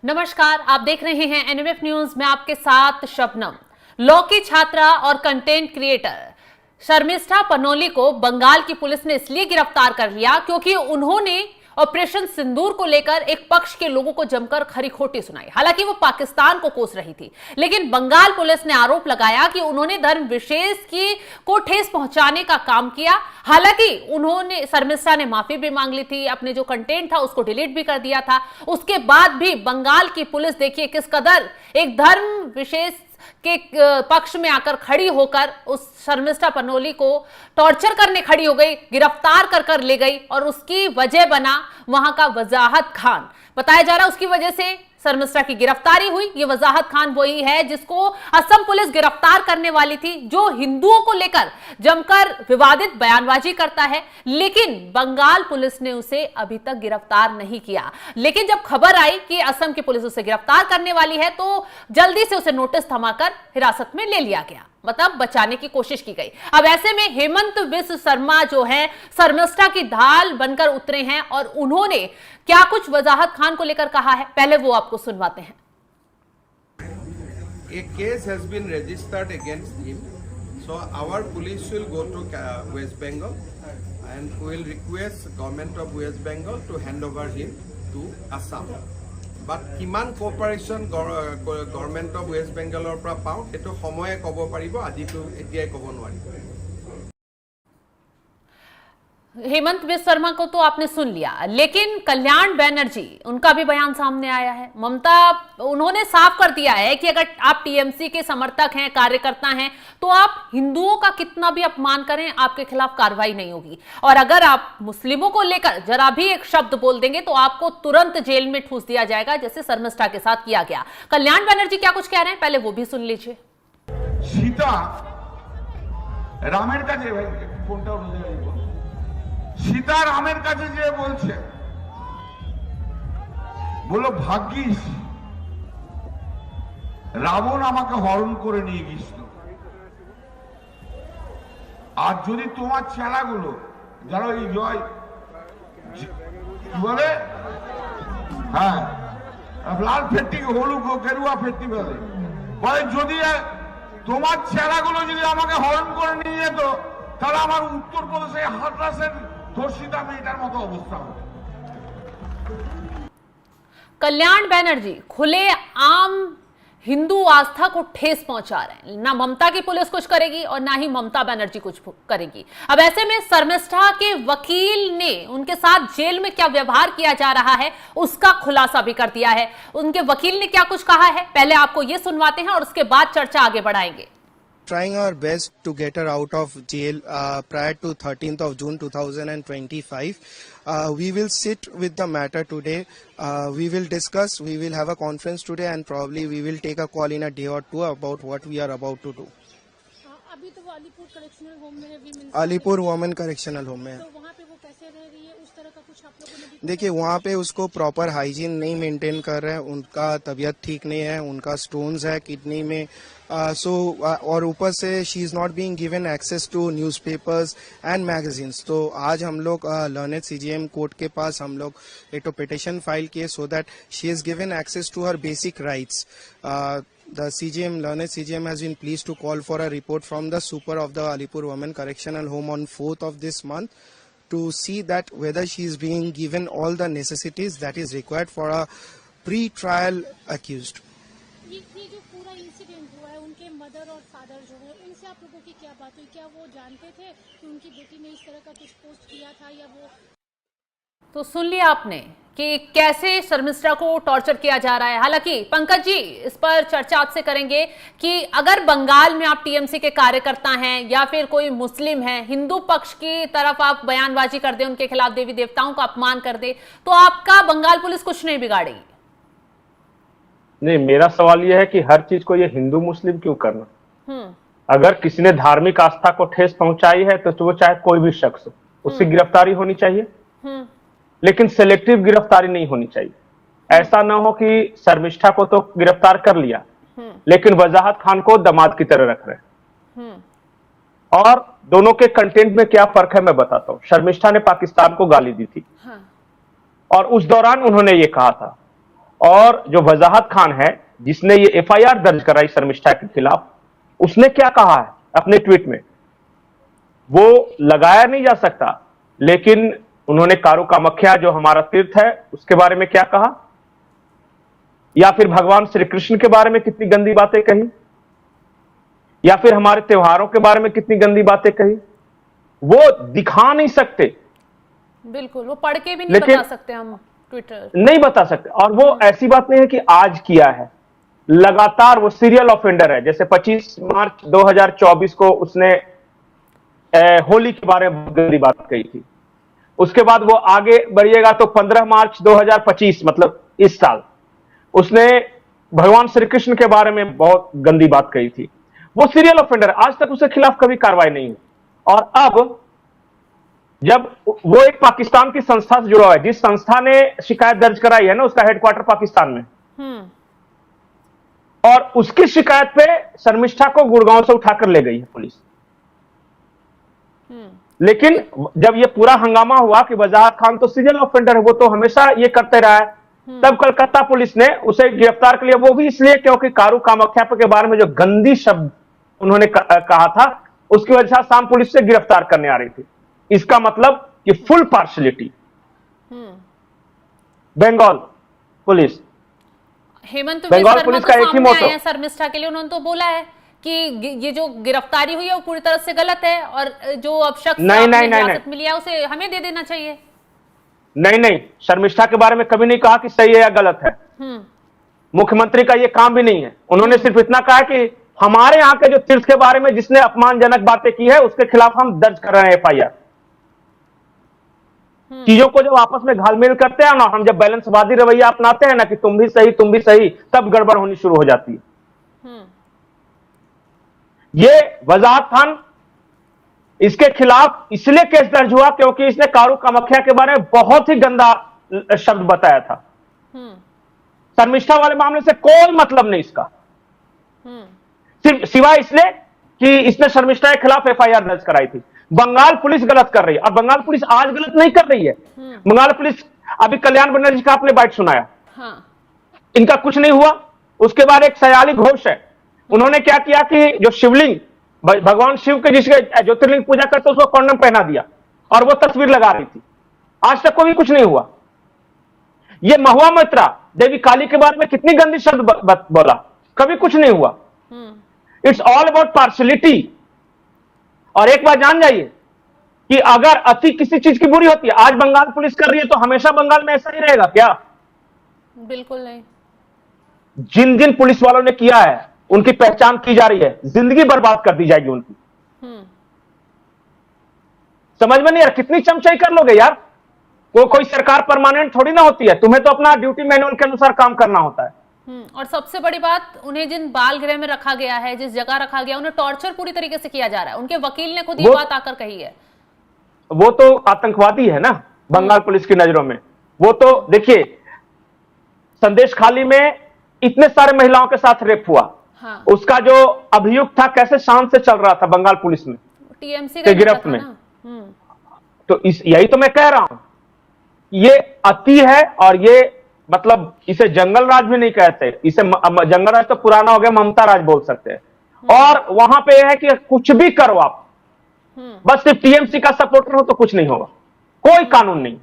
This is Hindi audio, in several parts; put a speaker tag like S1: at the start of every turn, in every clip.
S1: नमस्कार, आप देख रहे हैं एनएमएफ न्यूज में आपके साथ शबनम। लॉ की छात्रा और कंटेंट क्रिएटर शर्मिष्ठा पनोली को बंगाल की पुलिस ने इसलिए गिरफ्तार कर लिया क्योंकि उन्होंने ऑपरेशन सिंदूर को लेकर एक पक्ष के लोगों को जमकर खरी खोटी सुनाई। हालांकि वो पाकिस्तान को कोस रही थी, लेकिन बंगाल पुलिस ने आरोप लगाया कि उन्होंने धर्म विशेष को ठेस पहुंचाने का काम किया। हालांकि उन्होंने शर्मिष्ठा ने माफी भी मांग ली थी, अपने जो कंटेंट था उसको डिलीट भी कर दिया था। उसके बाद भी बंगाल की पुलिस देखिए किस कदर एक धर्म विशेष के पक्ष में आकर खड़ी होकर उस शर्मिष्ठा पनोली को टॉर्चर करने खड़ी हो गई, गिरफ्तार कर ले गई। और उसकी वजह बना वहां का वजाहत खान। बताया जा रहा है उसकी वजह से शर्मिष्ठा की गिरफ्तारी हुई। ये वजाहत खान वही है जिसको असम पुलिस गिरफ्तार करने वाली थी, जो हिंदुओं को लेकर जमकर विवादित बयानबाजी करता है, लेकिन बंगाल पुलिस ने उसे अभी तक गिरफ्तार नहीं किया। लेकिन जब खबर आई कि असम की पुलिस उसे गिरफ्तार करने वाली है तो जल्दी से उसे नोटिस थमाकर हिरासत में ले लिया गया, मतलब बचाने की कोशिश की गई। अब ऐसे में हेमंत बिस्व शर्मा जो है शर्मिष्ठा की ढाल बनकर उतरे हैं और उन्होंने क्या कुछ वजाहत खान को लेकर कहा है, पहले वो आपको सुनवाते हैं।
S2: A case has been registered against him, so our police will go to West Bengal and will request government of West Bengal to hand over him to Assam. But কিমান কোঅপাৰেশ্যন গভৰ্ণমেণ্ট অফ ৱেষ্ট বেংগলৰ পৰা পাওঁ সেইটো সময়ে ক'ব পাৰিব, আজিতো এতিয়াই ক'ব নোৱাৰিব।
S1: हेमंत बिस्व शर्मा को तो आपने सुन लिया, लेकिन कल्याण बनर्जी उनका भी बयान सामने आया है। ममता उन्होंने साफ कर दिया है कि अगर आप टीएमसी के समर्थक हैं, कार्यकर्ता हैं, तो आप हिंदुओं का कितना भी अपमान करें आपके खिलाफ कार्रवाई नहीं होगी। और अगर आप मुस्लिमों को लेकर जरा भी एक शब्द बोल देंगे तो आपको तुरंत जेल में ठूस दिया जाएगा, जैसे शर्मिष्ठा के साथ किया गया। कल्याण बनर्जी क्या कुछ कह रहे हैं, पहले वो भी सुन लीजिए।
S3: सीता रामेर কাছে ফোনটা অনুযায়ী सीता रामेर কাছে যে বলছে বলো ভাগ্যিস রাবণ আমাকে হরণ করে নিয়ে গিয়েছিল, আর যদি তোমার চেলাগুলো যারা এই জয় কি বলে হ্যাঁ লাল ফেট্টি হলুদ গেরুয়া ফেট্টি বলে বলে যদি তোমার চেলাগুলো যদি আমাকে হরণ করে নিয়ে যেত তাহলে আমার উত্তরপ্রদেশে হাথরাসের ধর্ষিতা মেয়েটার মতো অবস্থা হতো।
S1: कल्याण बनर्जी खुले आम हिंदू आस्था को ठेस पहुंचा रहे हैं। ना ममता की पुलिस कुछ करेगी और ना ही ममता बनर्जी कुछ करेगी। अब ऐसे में शर्मिष्ठा के वकील ने उनके साथ जेल में क्या व्यवहार किया जा रहा है उसका खुलासा भी कर दिया है। उनके वकील ने क्या कुछ कहा है, पहले आपको यह सुनवाते हैं और उसके बाद चर्चा आगे बढ़ाएंगे।
S4: Trying our best to get her out of jail prior to 13th of June 2025. We will sit with the matter today. We will discuss. We will have a conference today, and probably we will take a call in a day or two about what we are about to do.
S5: अभी तो वो अलीपुर करेक्शनल होम में है,
S4: अलीपुर वुमेन करेक्शनल होम में।
S5: तो वहाँ पे वो कैसे रह रही है, उस तरह का कुछ आप लोगों ने
S4: देखिए वहाँ पे उसको प्रॉपर हाइजीन नहीं मेंटेन कर रहे हैं, उनका तबीयत ठीक नहीं है, उनका स्टोन्स है किडनी में, और ऊपर से she is not being given access to newspapers and magazines. तो आज हम लोग लर्नेड सीजीएम कोर्ट के पास हम लोग एक पिटिशन फाइल किए so that she is given access to her basic rights. The learned CGM has been pleased to call for a report from the super of the Alipur Women Correctional Home on 4th of this month to see that whether she is being given all the necessities that is required for a pre-trial accused.
S5: ये जो पूरा इंसिडेंट हुआ है, उनके मदर और फादर जो है उनसे आप लोगों की क्या बात हुई? क्या वो जानते थे कि उनकी बेटी ने इस तरह का कुछ पोस्ट किया था या वो?
S1: तो सुन लिया आपने कि कैसे शर्मिष्ठा को टॉर्चर किया जा रहा है। हालांकि पंकज जी इस पर चर्चा आपसे करेंगे कि अगर बंगाल में आप टीएमसी के कार्यकर्ता हैं या फिर कोई मुस्लिम है, हिंदू पक्ष की तरफ आप बयानबाजी कर दे, उनके खिलाफ देवी देवताओं का अपमान कर दे, तो आपका बंगाल पुलिस कुछ नहीं बिगाड़ेगी।
S6: नहीं, मेरा सवाल यह है कि हर चीज को ये हिंदू मुस्लिम क्यों करना? अगर किसी ने धार्मिक आस्था को ठेस पहुंचाई है तो वो चाहे कोई भी शख्स हो, उसकी गिरफ्तारी होनी चाहिए, लेकिन सिलेक्टिव गिरफ्तारी नहीं होनी चाहिए। ऐसा ना हो कि शर्मिष्ठा को तो गिरफ्तार कर लिया लेकिन वजाहत खान को दामाद की तरह रख रहे हैं। और दोनों के कंटेंट में क्या फर्क है मैं बताता हूं। शर्मिष्ठा ने पाकिस्तान को गाली दी थी और उस दौरान उन्होंने ये कहा था और जो वजाहत खान है जिसने ये एफआईआर दर्ज कराई शर्मिष्ठा के खिलाफ, उसने क्या कहा है अपने ट्वीट में, वो लगाया नहीं जा सकता, लेकिन उन्होंने कारू कामाख्या जो हमारा तीर्थ है उसके बारे में क्या कहा, या फिर भगवान श्री कृष्ण के बारे में कितनी गंदी बातें कही, या फिर हमारे त्योहारों के बारे में कितनी गंदी बातें कही, वो दिखा नहीं सकते।
S1: बिल्कुल, वो पढ़ के भी नहीं बता सकते हम ट्विटर, नहीं
S6: बता सकते। और वो ऐसी बात नहीं है कि आज किया है, लगातार वो सीरियल ऑफेंडर है। जैसे 25 मार्च 2024 को उसने होली के बारे में गंदी बात कही थी। उसके बाद वो आगे बढ़िएगा तो 15 मार्च 2025 मतलब इस साल उसने भगवान श्री कृष्ण के बारे में बहुत गंदी बात कही थी। वो सीरियल ऑफेंडर, आज तक उसके खिलाफ कभी कार्रवाई नहीं हुई। और अब जब वो एक पाकिस्तान की संस्था से जुड़ा हुआ है, जिस संस्था ने शिकायत दर्ज कराई है ना, उसका हेडक्वार्टर पाकिस्तान में, और उसकी शिकायत पे शर्मिष्ठा को गुड़गांव से उठाकर ले गई है पुलिस। लेकिन जब ये पूरा हंगामा हुआ कि वजाहत खान तो सीरियल ऑफेंडर है, वो तो हमेशा ये करते रहा है, तब कलकत्ता पुलिस ने उसे गिरफ्तार कर लिया। वो भी इसलिए क्योंकि कारू कामाख्या के बारे में जो गंदी शब्द उन्होंने कहा था, उसकी वजह से आसाम पुलिस से गिरफ्तार करने आ रही थी। इसका मतलब कि full partiality Bengal police,
S1: Hemant
S6: Bengal police का एक ही मोटो है
S1: शर्मिष्ठा के लिए। उन्होंने तो बोला है कि ये जो गिरफ्तारी हुई है वो पूरी तरह से गलत है, और जो अब शख्स हिरासत मिली है उसे हमें दे देना चाहिए।
S6: नहीं, शर्मिष्ठा के बारे में कभी नहीं कहा कि सही है या गलत है। मुख्यमंत्री का ये काम भी नहीं है। उन्होंने सिर्फ इतना कहा कि हमारे यहाँ के जो तीर्थ के बारे में जिसने अपमानजनक बातें की है उसके खिलाफ हम दर्ज कर रहे हैं एफआईआर। चीजों को जब आपस में घालमेल करते हैं ना, हम जब बैलेंसवादी रवैया अपनाते हैं ना कि तुम भी सही, तब गड़बड़ होनी शुरू हो जाती है। ये वजाहत खान, इसके खिलाफ इसलिए केस दर्ज हुआ क्योंकि इसने कारू कामाख्या के बारे में बहुत ही गंदा शब्द बताया था। शर्मिष्ठा वाले मामले से कोई मतलब नहीं इसका, सिर्फ सिवाय इसलिए कि इसने शर्मिष्ठा के खिलाफ एफआईआर दर्ज कराई थी। बंगाल पुलिस गलत कर रही है, और बंगाल पुलिस आज गलत नहीं कर रही है। बंगाल पुलिस, अभी कल्याण बनर्जी का आपने बाइट सुनाया, इनका कुछ नहीं हुआ। उसके बाद एक सयाली घोष है, उन्होंने क्या किया कि जो शिवलिंग भगवान शिव के जिसके ज्योतिर्लिंग पूजा करते उसको कॉन्डम पहना दिया और वो तस्वीर लगा रही थी। आज तक कोई कुछ नहीं हुआ। ये महुआ मैत्रा देवी काली के बारे में कितनी गंदी शब्द बोला, कभी कुछ नहीं हुआ। It's all about partiality. और एक बात जान जाइए कि अगर अति किसी चीज की बुरी होती है, आज बंगाल पुलिस कर रही है तो हमेशा बंगाल में ऐसा ही रहेगा क्या? बिल्कुल नहीं। जिन जिन पुलिस वालों ने किया है उनकी पहचान की जा रही है, जिंदगी बर्बाद कर दी जाएगी उनकी। समझ में नहीं यार, कितनी चमचाई कर लोगे यार? कोई सरकार परमानेंट थोड़ी ना होती है, तुम्हें तो अपना ड्यूटी मैनुअल के अनुसार काम करना होता है।
S1: और सबसे बड़ी बात, उन्हें जिन बाल गृह में रखा गया है, जिस जगह रखा गया, उन्हें टॉर्चर पूरी तरीके से किया जा रहा है। उनके वकील ने खुद ये बात आकर कही है।
S6: वो तो आतंकवादी है ना बंगाल पुलिस की नजरों में। वो तो देखिए, संदेश खाली में इतने सारे महिलाओं के साथ रेप हुआ, उसका जो अभियुक्त था कैसे शांत से चल रहा था बंगाल पुलिस में, टीएमसी के गिरफ्त में। तो यही तो मैं कह रहा हूं, ये अति है। और ये मतलब इसे जंगल राज भी नहीं कहते, इसे जंगल राज तो पुराना हो गया, ममता राज बोल सकते हैं। और वहां पे है कि कुछ भी करो आप, बस सिर्फ टीएमसी का सपोर्टर हो तो कुछ नहीं होगा, कोई कानून नहीं।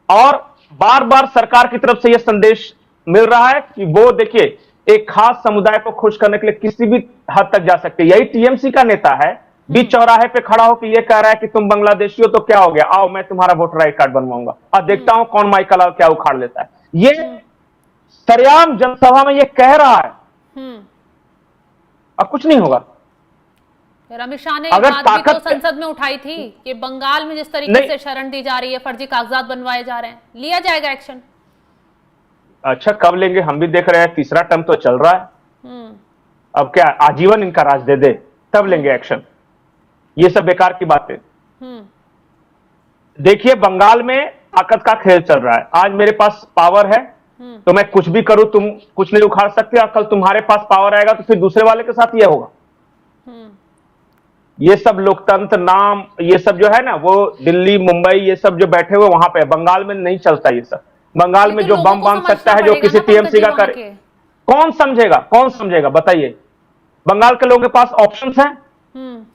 S6: और बार बार सरकार की तरफ से यह संदेश मिल रहा है कि वो देखिए एक खास समुदाय को खुश करने के लिए किसी भी हद तक जा सकते हैं। यही टीएमसी का नेता है, बीच चौराहे पे खड़ा होकर ये कह रहा है कि तुम बांग्लादेशी हो तो क्या हो गया, आओ मैं तुम्हारा वोटर आई कार्ड बनवाऊंगा और देखता हूं कौन माइकल लाल क्या उखाड़ लेता है। ये सरेआम जनसभा में ये कह रहा है, अब कुछ नहीं होगा।
S1: अमित शाह ने अगर बात भी तो संसद में उठाई थी कि बंगाल में जिस तरीके से शरण दी जा रही है, फर्जी कागजात बनवाए जा रहे हैं, लिया जाएगा एक्शन।
S6: अच्छा, कब लेंगे? हम भी देख रहे हैं, तीसरा टर्म तो चल रहा है। अब क्या आजीवन इनका राज दे दे तब लेंगे एक्शन? ये सब बेकार की बातें। देखिए, बंगाल में ताकत का खेल चल रहा है। आज मेरे पास पावर है तो मैं कुछ भी करूं, तुम कुछ नहीं उखाड़ सकते। और कल तुम्हारे पास पावर आएगा तो फिर दूसरे वाले के साथ ये होगा। ये सब लोकतंत्र नाम, ये सब जो है ना, वो दिल्ली मुंबई ये सब जो बैठे हुए वहां पे, बंगाल में नहीं चलता ये सब। बंगाल में
S1: लेकिन
S6: जो
S1: लोगों
S6: बम
S1: को
S6: बांध
S1: समझना
S6: सकता है, जो
S1: पड़ेगा
S6: किसी
S1: ना पंकज
S6: टीएमसी
S1: जी
S6: का
S1: वहाँ
S6: करे,
S1: के।
S6: कौन समझेगा, बंगाल के लोगों के पास ऑप्शंस हैं।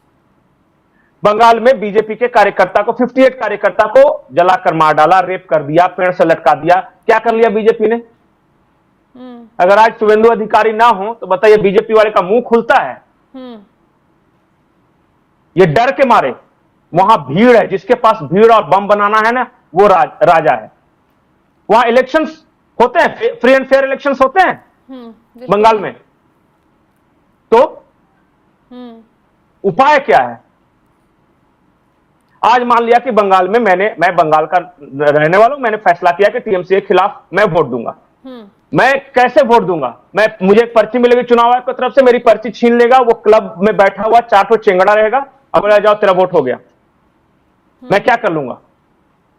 S6: बंगाल में बीजेपी के कार्यकर्ता को 58 कार्यकर्ता को जलाकर मार डाला, रेप कर दिया, पेड़ से लटका दिया। क्या कर लिया बीजेपी ने? अगर आज शुभेंदु अधिकारी ना हो तो बताइए बीजेपी वाले का मुंह खुलता है? ये डर के मारे, वहां भीड़ है, जिसके पास भीड़ और बम बनाना है ना, वो राजा है। वहां इलेक्शंस होते हैं, फ्री एंड फेयर इलेक्शंस होते हैं बंगाल में। तो उपाय क्या है? आज मान लिया कि बंगाल में मैं बंगाल का रहने वाला हूं, मैंने फैसला किया कि टीएमसी के खिलाफ मैं वोट दूंगा। मैं कैसे वोट दूंगा? मुझे एक पर्ची मिलेगी चुनाव आयोग की तरफ से, मेरी पर्ची छीन लेगा, वो क्लब में बैठा हुआ 4 ठो चेंगड़ा रहेगा, अब बोला जाओ तेरा वोट हो गया। मैं क्या कर लूंगा?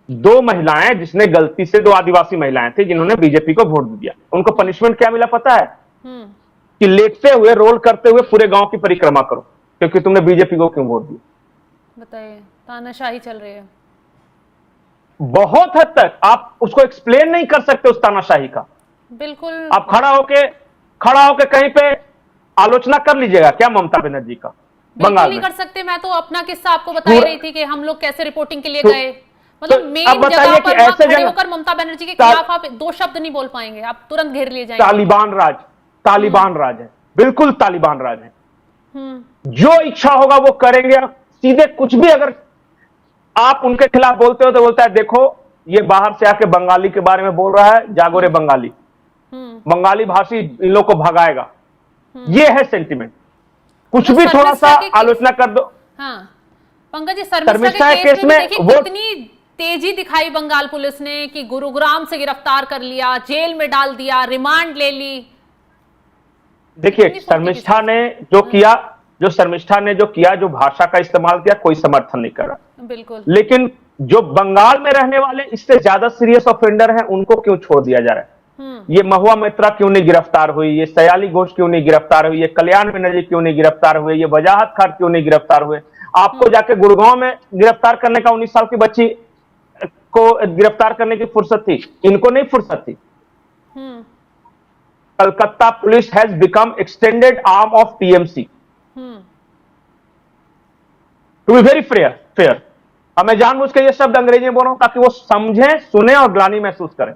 S6: 2 महिलाएं, जिसने गलती से 2 आदिवासी महिलाएं थी जिन्होंने बीजेपी को वोट दिया, उनको पनिशमेंट क्या मिला पता है? कि लेटते हुए, रोल करते हुए पूरे गांव की परिक्रमा करो, क्योंकि तुमने बीजेपी को क्यों वोट दिया।
S1: बताइए, तानाशाही चल रही है
S6: बहुत हद तक। आप उसको एक्सप्लेन नहीं कर सकते उस तानाशाही का।
S1: बिल्कुल।
S6: आप खड़ा होके कहीं पे आलोचना कर लीजिएगा क्या ममता बनर्जी का? बंगाल
S1: नहीं
S6: में
S1: कर सकते। मैं तो अपना किस्सा आपको बता ही रही थी कि हम लोग कैसे रिपोर्टिंग के लिए गए। मतलब
S6: अब
S1: मेन
S6: बताइए
S1: जगह
S6: कि
S1: पर वहां
S6: ऐसे
S1: खड़े
S6: जगह
S1: होकर ममता बनर्जी के खिलाफ आप 2 शब्द नहीं बोल पाएंगे, आप तुरंत घेर लिए जाएंगे।
S6: तालिबान राज है, बिल्कुल तालिबान राज है। जो इच्छा होगा वो करेंगे। सीधे कुछ भी अगर आप उनके खिलाफ बोलते हो तो बोलता है देखो ये बाहर से आके बंगाली के बारे में बोल रहा है, जागो रे बंगाली, बंगाली भाषी इन लोग को भगाएगा। ये है सेंटिमेंट। कुछ भी थोड़ा सा आलोचना कर दो।
S1: हाँ पंकज जी, शर्मिष्ठा के केस में देखिए कितनी तेजी दिखाई बंगाल पुलिस ने कि गुरुग्राम से गिरफ्तार कर लिया, जेल में डाल दिया, रिमांड ले ली।
S6: देखिए शर्मिष्ठा ने जो किया, जो भाषा का इस्तेमाल किया, कोई समर्थन नहीं कर रहा।
S1: बिल्कुल।
S6: लेकिन जो बंगाल में रहने वाले इससे ज्यादा सीरियस ऑफेंडर हैं, उनको क्यों छोड़ दिया जा रहा है? ये महुआ मित्रा क्यों नहीं गिरफ्तार हुई? ये सयाली घोष क्यों नहीं गिरफ्तार हुई? ये कल्याण बनर्जी क्यों नहीं गिरफ्तार हुए? ये वजाहत खान क्यों नहीं गिरफ्तार हुए? आपको जाके गुड़गांव में गिरफ्तार करने का 19 साल की बच्ची को गिरफ्तार करने की फुर्सत थी, इनको नहीं फुर्सत थी। Calcutta police has become extended arm of TMC. To be very fair. अब मैं जानबूझ के ये शब्द अंग्रेजी में बोल रहा हूं ताकि वो समझें, सुने और ग्लानि महसूस करें।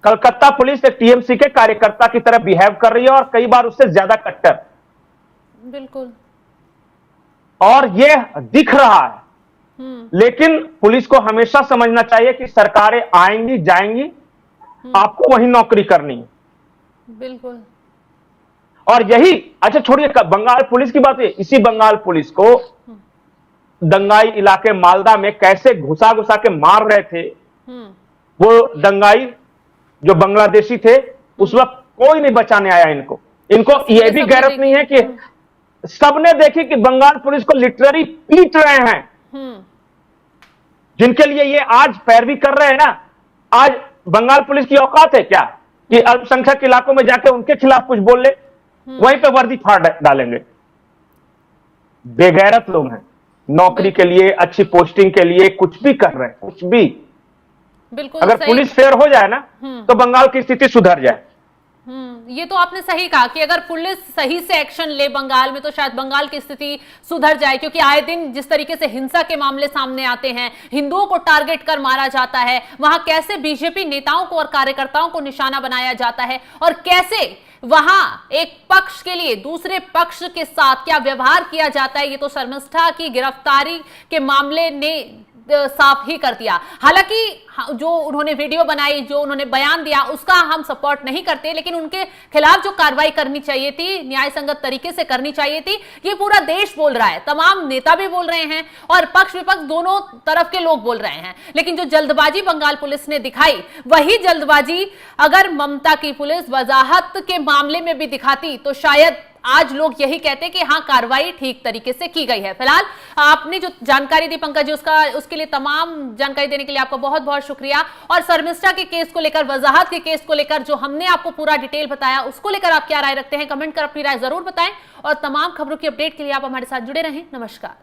S6: कलकत्ता पुलिस एक टीएमसी के कार्यकर्ता की तरह बिहेव कर रही है और कई बार उससे ज्यादा कट्टर।
S1: बिल्कुल।
S6: और ये दिख रहा है। लेकिन पुलिस को हमेशा समझना चाहिए कि सरकारें आएंगी जाएंगी, आपको वही नौकरी करनी है।
S1: बिल्कुल।
S6: और यही, अच्छा छोड़िए बंगाल पुलिस की बात है, इसी बंगाल पुलिस को दंगाई इलाके मालदा में कैसे घुसा के मार रहे थे वो दंगाई जो बांग्लादेशी थे, उस वक्त कोई नहीं बचाने आया इनको यह भी गैरत नहीं है कि सबने देखी कि बंगाल पुलिस को लिटरली पीट रहे हैं। जिनके लिए ये आज पैरवी कर रहे हैं ना, आज बंगाल पुलिस की औकात है क्या कि अल्पसंख्यक इलाकों में जाके उनके खिलाफ कुछ बोल ले? वहीं पे वर्दी फाड़ डालेंगे। बेगैरत लोग हैं, नौकरी के लिए, अच्छी पोस्टिंग के लिए कुछ भी कर रहे हैं, कुछ भी।
S1: बिल्कुल।
S6: अगर पुलिस फेयर हो जाए ना तो बंगाल की स्थिति सुधर जाए।
S1: ये तो आपने सही कहा कि अगर पुलिस सही से एक्शन ले बंगाल में तो शायद बंगाल की स्थिति सुधर जाए, क्योंकि आए दिन जिस तरीके से हिंसा के मामले सामने आते हैं, हिंदुओं को टारगेट कर मारा जाता है, वहां कैसे बीजेपी नेताओं को और कार्यकर्ताओं को निशाना बनाया जाता है और कैसे वहां एक पक्ष के लिए दूसरे पक्ष के साथ क्या व्यवहार किया जाता है, ये तो शर्मिष्ठा की गिरफ्तारी के मामले ने साफ ही कर दिया। हालांकि जो उन्होंने वीडियो बनाई, जो उन्होंने बयान दिया, उसका हम सपोर्ट नहीं करते, लेकिन उनके खिलाफ जो कार्रवाई करनी चाहिए थी, न्याय संगत तरीके से करनी चाहिए थी। ये पूरा देश बोल रहा है, तमाम नेता भी बोल रहे हैं और पक्ष विपक्ष दोनों तरफ के लोग बोल रहे हैं। लेकिन जो जल्दबाजी बंगाल पुलिस ने दिखाई, वही जल्दबाजी अगर ममता की पुलिस वजाहत के मामले में भी दिखाती तो शायद आज लोग यही कहते कि हाँ, कार्रवाई ठीक तरीके से की गई है। फिलहाल आपने जो जानकारी दी पंकज जी, उसके लिए तमाम जानकारी देने के लिए आपका बहुत बहुत शुक्रिया। और शर्मिष्ठा के केस को लेकर, वजाहत के केस को लेकर जो हमने आपको पूरा डिटेल बताया, उसको लेकर आप क्या राय रखते हैं, कमेंट कर अपनी राय जरूर बताएं। और तमाम खबरों की अपडेट के लिए आप हमारे साथ जुड़े रहें। नमस्कार।